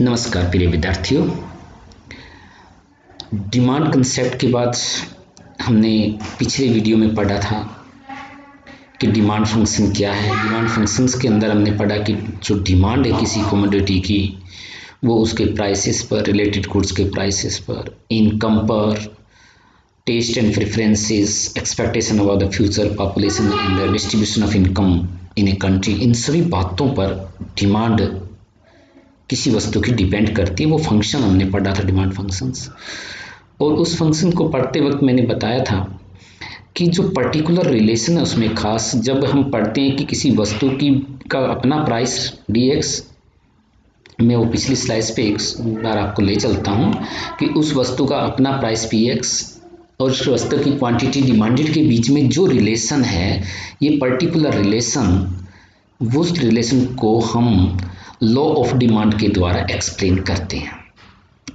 नमस्कार प्रिय विद्यार्थियों। डिमांड कंसेप्ट के बाद हमने पिछले वीडियो में पढ़ा था कि डिमांड फंक्शन क्या है। डिमांड फंक्शंस के अंदर हमने पढ़ा कि जो डिमांड है किसी कमोडिटी की वो उसके प्राइसेस पर, रिलेटेड गुड्स के प्राइसेस पर, इनकम पर, taste and preferences, expectation about the future population and the distribution of income in a country, इन सभी बातों पर डिमांड किसी वस्तु की डिपेंड करती है। वो फंक्शन हमने पढ़ा था, डिमांड फंक्शंस। और उस फंक्शन को पढ़ते वक्त मैंने बताया था कि जो पर्टिकुलर रिलेशन है उसमें खास जब हम पढ़ते हैं कि किसी वस्तु की का अपना प्राइस dx, मैं वो पिछली स्लाइड पे एक बार आपको ले चलता हूँ कि उस वस्तु का अपना प्राइस px और उस वस्तु की क्वांटिटी डिमांडेड के बीच में जो रिलेशन है, ये पर्टिकुलर रिलेशन, उस रिलेशन को हम लॉ ऑफ डिमांड के द्वारा एक्सप्लेन करते हैं।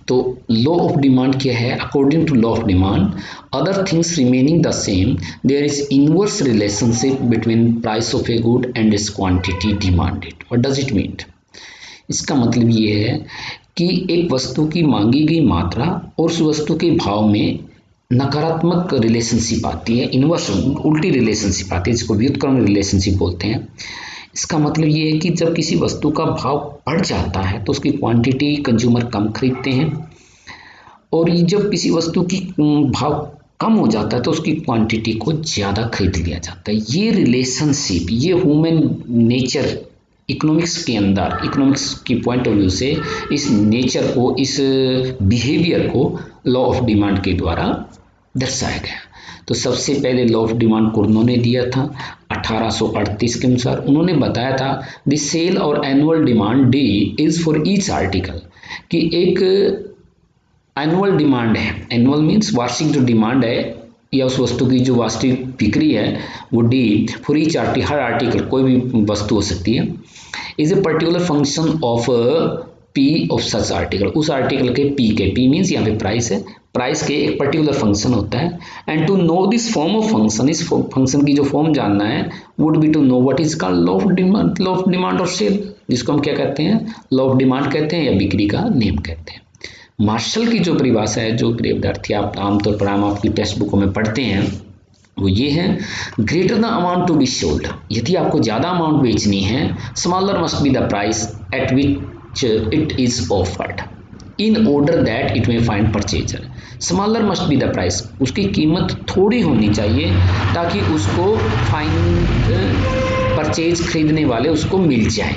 तो लॉ ऑफ डिमांड क्या है? According to law of demand, other things remaining the same, there is inverse relationship between price of a good and its quantity demanded. What does it mean? इसका मतलब ये है कि एक वस्तु की मांगी गई मात्रा और उस वस्तु के भाव में नकारात्मक रिलेशनशिप आती है, इनवर्स उल्टी रिलेशनशिप आती है, जिसको व्युत्क्रम रिलेशनशिप बोलते हैं। इसका मतलब ये है कि जब किसी वस्तु का भाव बढ़ जाता है तो उसकी क्वांटिटी कंज्यूमर कम खरीदते हैं, और जब किसी वस्तु की भाव कम हो जाता है तो उसकी क्वांटिटी को ज़्यादा खरीद लिया जाता है। ये रिलेशनशिप, ये ह्यूमन नेचर, इकोनॉमिक्स के अंदर, इकोनॉमिक्स की पॉइंट ऑफ व्यू से इस नेचर को, इस बिहेवियर को लॉ ऑफ डिमांड के द्वारा दर्शाया गया। तो सबसे पहले लॉ ऑफ डिमांड को उन्होंने दिया था 1838 के अनुसार। उन्होंने बताया था द सेल और annual demand D is for each article, कि एक एनुअल डिमांड है, एनुअल मीन्स वार्षिक जो डिमांड है या उस वस्तु की जो वास्तविक बिक्री है वो D for each article, her article, कोई भी वस्तु हो सकती है, is a particular function of P of such article, उस आर्टिकल के पी के, पी मीन्स यहाँ पे प्राइस है, प्राइस के एक पर्टिकुलर फंक्शन होता है। And to know this form of function, इस फंक्शन की जो फॉर्म जानना है would be to know what is called law of demand, law of demand और सेल, जिसको हम क्या कहते हैं, लॉ ऑफ डिमांड कहते हैं या बिक्री का नियम कहते हैं। मार्शल की जो परिभाषा है, जो विद्यार्थी आप आमतौर पर हम आपकी टेक्स्ट बुकों में पढ़ते हैं, वो ये है, greater the amount to be sold, यदि आपको ज़्यादा अमाउंट बेचनी है, smaller must be the price at which it is offered in order that it may find purchaser. Smaller must be the price, उसकी कीमत थोड़ी होनी चाहिए ताकि उसको फाइंड परचेज खरीदने वाले उसको मिल जाए।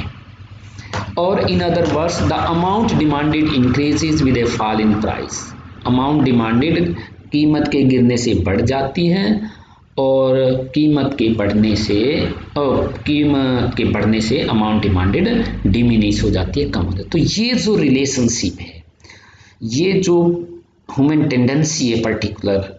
और in other words the amount demanded increases with A fall in price, amount demanded कीमत के गिरने से बढ़ जाती है और कीमत के बढ़ने से अमाउंट डिमांडेड डिमिनिश हो जाती है, कम हो जाती है। तो ये जो रिलेशनशिप है, ये जो ह्यूमन टेंडेंसी है, पर्टिकुलर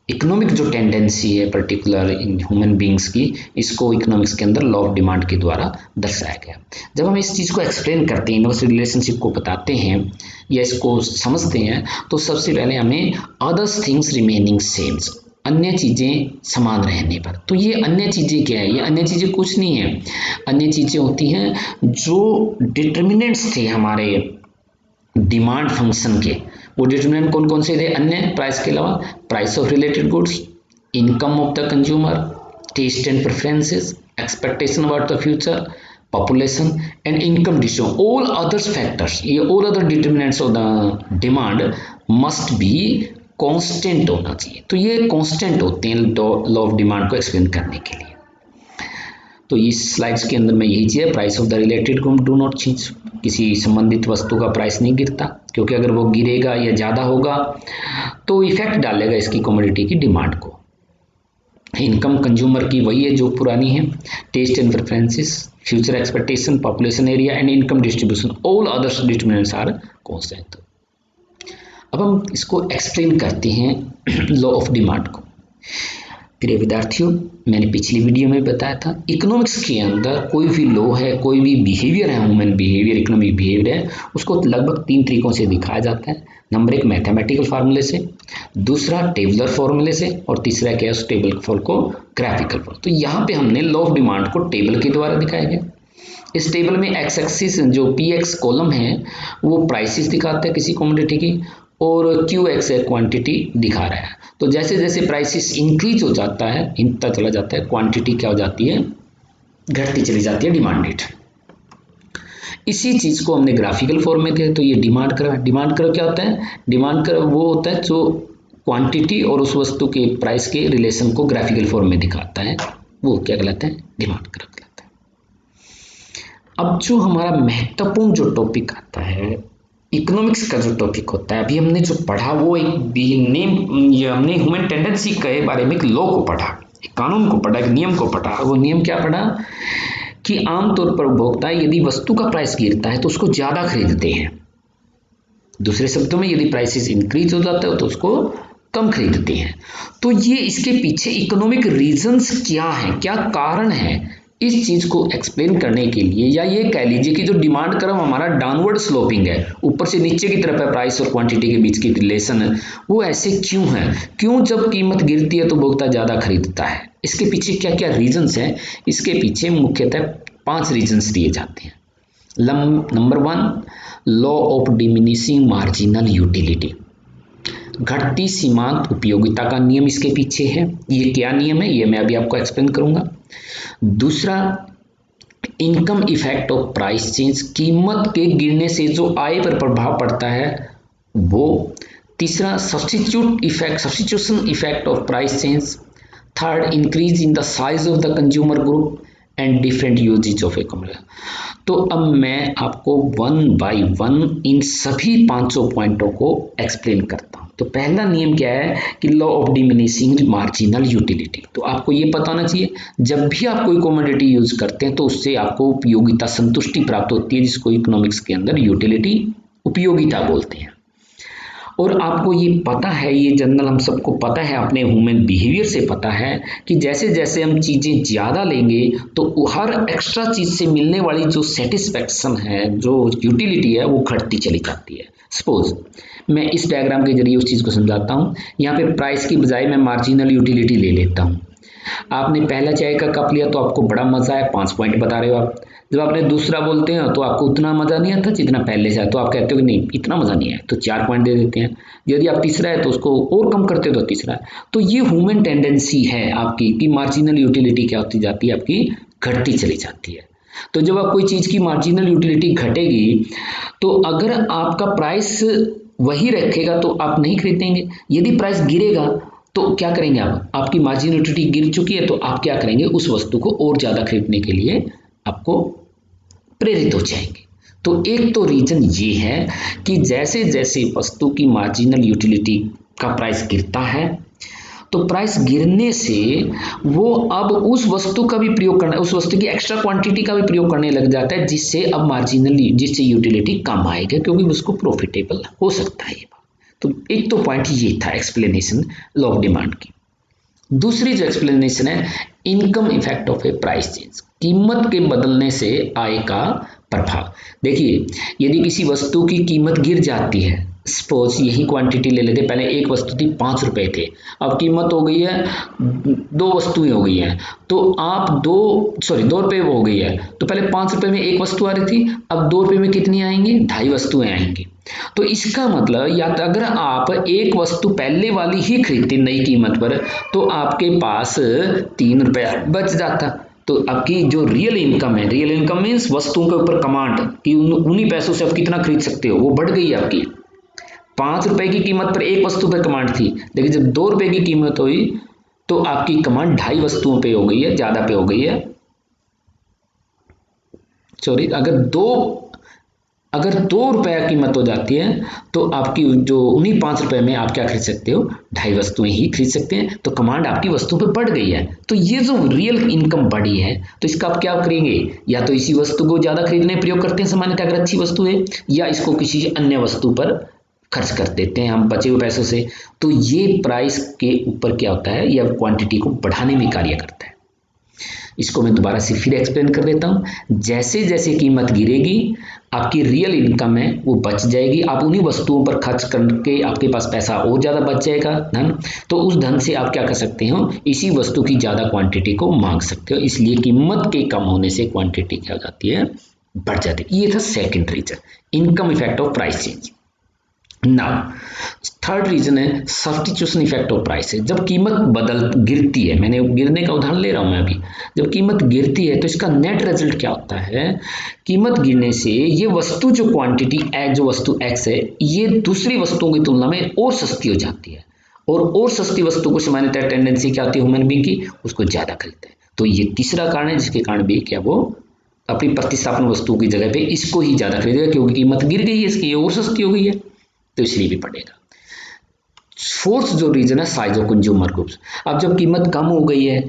इकोनॉमिक जो टेंडेंसी है पर्टिकुलर ह्यूमन बींग्स की, इसको इकोनॉमिक्स के अंदर लॉ ऑफ डिमांड के द्वारा दर्शाया गया। जब हम इस चीज़ को एक्सप्लेन करते हैं, इनवर्स रिलेशनशिप को बताते हैं या इसको समझते हैं, तो सबसे पहले हमें अदर्स थिंग्स रिमेनिंग सेम, अन्य चीज़ें समान रहने पर। तो ये अन्य चीज़ें क्या है? ये अन्य चीज़ें कुछ नहीं है, अन्य चीज़ें होती हैं जो डिटर्मिनेंट्स थे हमारे डिमांड फंक्शन के। वो डिटरमिनेंट कौन कौन से थे अन्य प्राइस के अलावा? Price of related goods, income of the consumer, taste and preferences, expectation about the future population and income distribution, all others factors, ये all other determinants of the demand must be constant होना चाहिए। तो ये constant होते हैं law of demand को explain करने के लिए। तो इस स्लाइड्स के अंदर में यही चीज़ है, price of the related good do not change, किसी संबंधित वस्तु का प्राइस नहीं गिरता, क्योंकि अगर वो गिरेगा या ज़्यादा होगा तो इफेक्ट डालेगा इसकी कमोडिटी की डिमांड को। इनकम कंज्यूमर की वही है जो पुरानी है, test and preferences, future expectation, population area and income distribution, all others determinants are constant. अब हम इसको एक्सप्लेन करते हैं लॉ ऑफ डिमांड को। प्रिय विद्यार्थियों, मैंने पिछली वीडियो में बताया था, इकोनॉमिक्स के अंदर कोई भी लॉ है, कोई भी बिहेवियर है, ह्यूमन बिहेवियर, इकोनॉमिक बिहेवियर है, उसको लगभग 3 तरीकों से दिखाया जाता है। नंबर 1 मैथमेटिकल फार्मूले से, दूसरा टेबुलर फॉर्मूले से, और तीसरा क्या है, उस टेबल फॉर्म को ग्राफिकल फॉर्म। तो यहाँ पे हमने लॉ ऑफ डिमांड को टेबल के द्वारा दिखाया गया। इस टेबल में एक्स एक्सिस जो पी एक्स कॉलम है वो प्राइसेस दिखाता है किसी कमोडिटी की, और क्यू एक्स है क्वांटिटी दिखा रहा है। तो जैसे जैसे प्राइसेस इंक्रीज हो जाता है, हिंटता चला जाता है, क्वांटिटी क्या हो जाती है, घटती चली जाती है, डिमांड रेट। इसी चीज को हमने ग्राफिकल फॉर्म में किया, तो ये डिमांड कर्व क्या होता है, डिमांड कर्व वो होता है जो क्वांटिटी और उस वस्तु के प्राइस के रिलेशन को ग्राफिकल फॉर्म में दिखाता है, वो क्या कहलाता है, डिमांड कर्व कहलाता है। अब जो हमारा महत्वपूर्ण जो टॉपिक आता है, इकोनॉमिक्स का जो टॉपिक होता है, अभी हमने जो पढ़ा वो एक हमने ह्यूमन टेंडेंसी के बारे में एक लॉ को पढ़ा, एक कानून को पढ़ा, एक नियम को पढ़ा। वो नियम क्या पढ़ा कि आमतौर पर उपभोक्ता यदि वस्तु का प्राइस गिरता है तो उसको ज्यादा खरीदते हैं, दूसरे शब्दों में यदि प्राइसेस इंक्रीज हो जाता है तो उसको कम खरीदते हैं। तो ये इसके पीछे इकोनॉमिक रीजंस क्या है, क्या कारण है, इस चीज को एक्सप्लेन करने के लिए, या ये कह लीजिए कि जो डिमांड कर्व हमारा डाउनवर्ड स्लोपिंग है, ऊपर से नीचे की तरफ है, प्राइस और क्वांटिटी के बीच की रिलेशन है, वो ऐसे क्यों है, क्यों जब कीमत गिरती है तो उपभोक्ता ज्यादा खरीदता है, इसके पीछे क्या क्या रीजंस हैं। इसके पीछे मुख्यतः 5 रीजंस दिए जाते हैं। Number 1, law of diminishing marginal utility, घटती सीमांत उपयोगिता का नियम इसके पीछे है। ये क्या नियम है, ये मैं अभी आपको एक्सप्लेन करूंगा। दूसरा, income effect of price change, कीमत के गिरने से जो आय पर प्रभाव पड़ता है वो। तीसरा, substitution effect of price change. Third, increase in the size of the consumer group and different usages of a commodity. तो अब मैं आपको 1 बाय 1 इन सभी 500 पॉइंटों को एक्सप्लेन करता हूं। तो पहला नियम क्या है कि law of diminishing marginal utility. तो आपको ये पता होना चाहिए, जब भी आप कोई कमोडिटी यूज करते हैं तो उससे आपको उपयोगिता संतुष्टि प्राप्त होती है, जिसको इकोनॉमिक्स के अंदर यूटिलिटी उपयोगिता बोलते हैं। और आपको ये पता है, ये जनरल हम सबको पता है, अपने ह्यूमन बिहेवियर से पता है कि जैसे जैसे हम चीज़ें ज़्यादा लेंगे तो हर एक्स्ट्रा चीज़ से मिलने वाली जो सेटिस्फैक्शन है, जो यूटिलिटी है, वो घटती चली जाती है। सपोज मैं इस डायग्राम के जरिए उस चीज़ को समझाता हूँ। यहाँ पे प्राइस की बजाय मैं मार्जिनल यूटिलिटी ले लेता हूँ। आपने पहला चाय का कप लिया तो आपको बड़ा मजा आया, 5 पॉइंट बता रहे हो आप। जब आपने दूसरा बोलते हैं तो आपको उतना मजा नहीं आता जितना पहले से, तो आप कहते हो कि नहीं इतना मजा नहीं आया, तो 4 पॉइंट दे देते हैं। यदि आप तीसरा है तो उसको और कम करते हो तो तीसरा। तो ये ह्यूमन टेंडेंसी है आपकी कि मार्जिनल यूटिलिटी क्या होती जाती है, आपकी घटती चली जाती है। तो जब आप कोई चीज़ की मार्जिनल यूटिलिटी घटेगी तो अगर आपका प्राइस वही रखेगा तो आप नहीं खरीदेंगे। यदि प्राइस गिरेगा तो क्या करेंगे आप, आपकी मार्जिनल यूटिलिटी गिर चुकी है तो आप क्या करेंगे, उस वस्तु को और ज़्यादा खरीदने के लिए आपको प्रेरित हो जाएंगे। तो एक तो रीजन ये है कि जैसे जैसे वस्तु की मार्जिनल यूटिलिटी का प्राइस गिरता है तो प्राइस गिरने से वो अब उस वस्तु का भी प्रयोग करना, उस वस्तु की एक्स्ट्रा क्वांटिटी का भी प्रयोग करने लग जाता है, जिससे अब मार्जिनली, जिससे यूटिलिटी कम आएगा क्योंकि उसको प्रॉफिटेबल हो सकता है। तो एक तो पॉइंट ये था एक्सप्लेनेशन लॉ ऑफ डिमांड की। दूसरी जो एक्सप्लेनेशन है income effect of A price change, कीमत के बदलने से आय का प्रभाव। देखिए यदि किसी वस्तु की कीमत गिर जाती है, सपोज यही क्वांटिटी ले लेते, पहले एक वस्तु थी 5 रुपए थे, अब कीमत हो गई है 2 वस्तुएं हो गई हैं, तो आप 2 रुपए वो हो गई है, तो पहले 5 रुपए में एक वस्तु आ रही थी, अब 2 रुपए में कितनी आएंगी, 2.5 वस्तुएं आएंगी। तो इसका मतलब या तो अगर आप एक वस्तु पहले वाली ही खरीदते नई कीमत पर तो आपके पास 3 रुपया बच जाता। तो आपकी जो रियल इनकम है, रियल इनकम मीन्स वस्तुओं के ऊपर कमांड कि उन्हीं पैसों से आप कितना खरीद सकते हो, वो बढ़ गई है आपकी। 5 रुपए की कीमत पर एक वस्तु पर कमांड थी, लेकिन जब 2 रुपए की कीमत हुई तो आपकी कमांड 2.5 वस्तुओं पे हो गई है, ज्यादा पे हो गई है। सॉरी, अगर 2 रुपया कीमत हो जाती है तो आपकी जो उन्हीं 5 रुपए में आप क्या खरीद सकते हो, 2.5 वस्तुएं ही खरीद सकते हैं। तो कमांड आपकी वस्तु पे बढ़ गई है। तो ये जो रियल इनकम बढ़ी है तो इसका आप क्या करेंगे, या तो इसी वस्तु को ज्यादा खरीदने प्रयोग करते हैं सामान्यतः अगर अच्छी वस्तु है, या इसको किसी अन्य वस्तु पर खर्च कर देते हैं हम बचे हुए पैसों से। तो ये प्राइस के ऊपर क्या होता है, या क्वांटिटी को बढ़ाने में कार्य करता है। इसको मैं दोबारा से फिर एक्सप्लेन कर देता हूँ। जैसे जैसे कीमत गिरेगी आपकी रियल इनकम है वो बच जाएगी, आप उन्हीं वस्तुओं पर खर्च करके आपके पास पैसा और ज़्यादा बच जाएगा धन, तो उस धन से आप क्या कर सकते हो, इसी वस्तु की ज़्यादा क्वांटिटी को मांग सकते हो। इसलिए कीमत के कम होने से क्वांटिटी क्या हो जाती है, बढ़ जाती है। ये था second reason, income effect of price change. Now third reason है सब्स्टिट्यूशन इफेक्ट ऑफ प्राइस है। जब कीमत गिरती है, मैंने गिरने का उदाहरण ले रहा हूं मैं अभी, जब कीमत गिरती है तो इसका नेट रिजल्ट क्या होता है, कीमत गिरने से ये वस्तु जो क्वांटिटी जो वस्तु एक्स है ये दूसरी वस्तुओं की तुलना में और सस्ती हो जाती है, और सस्ती वस्तु को सामान्यतः टेंडेंसी क्या होती है ह्यूमन बीइंग की, उसको ज्यादा खरीदते हैं। तो ये तीसरा कारण है जिसके कारण भी क्या वो अपनी प्रतिस्थापन वस्तु की जगह पे इसको ही ज्यादा खरीदेगा, क्योंकि कीमत गिर गई है इसकी, ये और सस्ती हो गई है तो इसलिए भी पड़ेगा। फोर्थ जो रीजन है साइज ऑफ कंज्यूमर ग्रुप्स। अब जब कीमत कम हो गई है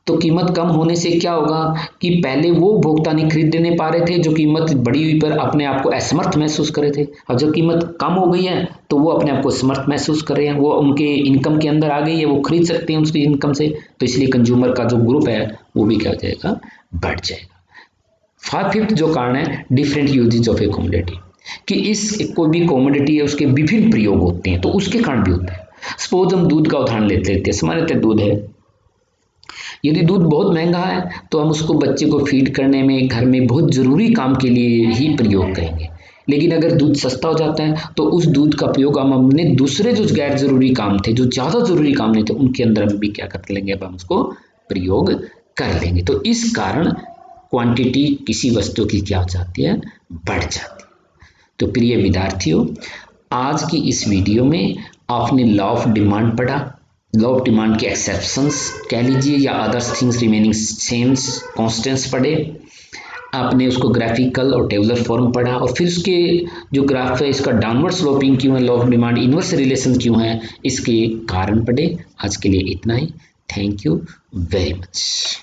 तो कीमत कम होने से क्या होगा कि पहले वो उपभोक्ता नहीं खरीद नहीं पा रहे थे जो कीमत बढ़ी हुई पर अपने आप को असमर्थ महसूस कर रहे थे। अब जब कीमत कम हो गई है तो वो अपने आप को समर्थ महसूस कर रहे हैं, वो उनके इनकम के अंदर आ गई है, वो खरीद सकते हैं उसकी इनकम से, तो इसलिए कंज्यूमर का जो ग्रुप है वो भी क्या हो जाएगा, बढ़ जाएगा। फिफ्थ जो कारण है different usages of a commodity, कि इस कोई भी कमोडिटी है उसके विभिन्न प्रयोग होते हैं तो उसके कारण भी होता है। सपोज हम दूध का उदाहरण लेते हैं, सामान्यतः दूध है, यदि दूध बहुत महंगा है तो हम उसको बच्चे को फीड करने में घर में बहुत ज़रूरी काम के लिए ही प्रयोग करेंगे, लेकिन अगर दूध सस्ता हो जाता है तो उस दूध का प्रयोग हम अपने दूसरे जो गैर जरूरी काम थे, जो ज़्यादा ज़रूरी काम नहीं थे, उनके अंदर हम भी क्या कर लेंगे, अब हम उसको प्रयोग कर लेंगे। तो इस कारण क्वांटिटी किसी वस्तु की क्या हो जाती है, बढ़ जाती है। तो प्रिय विद्यार्थियों, आज की इस वीडियो में आपने लॉ ऑफ डिमांड पढ़ा, लॉ ऑफ डिमांड के एक्सेप्शंस कह लीजिए या others things remaining same constants पढ़े, आपने उसको ग्राफिकल और टेबुलर फॉर्म पढ़ा, और फिर उसके जो ग्राफ है इसका डाउनवर्ड स्लोपिंग क्यों है, law of demand inverse relation क्यों है, इसके कारण पढ़े। आज के लिए इतना ही। Thank you very much.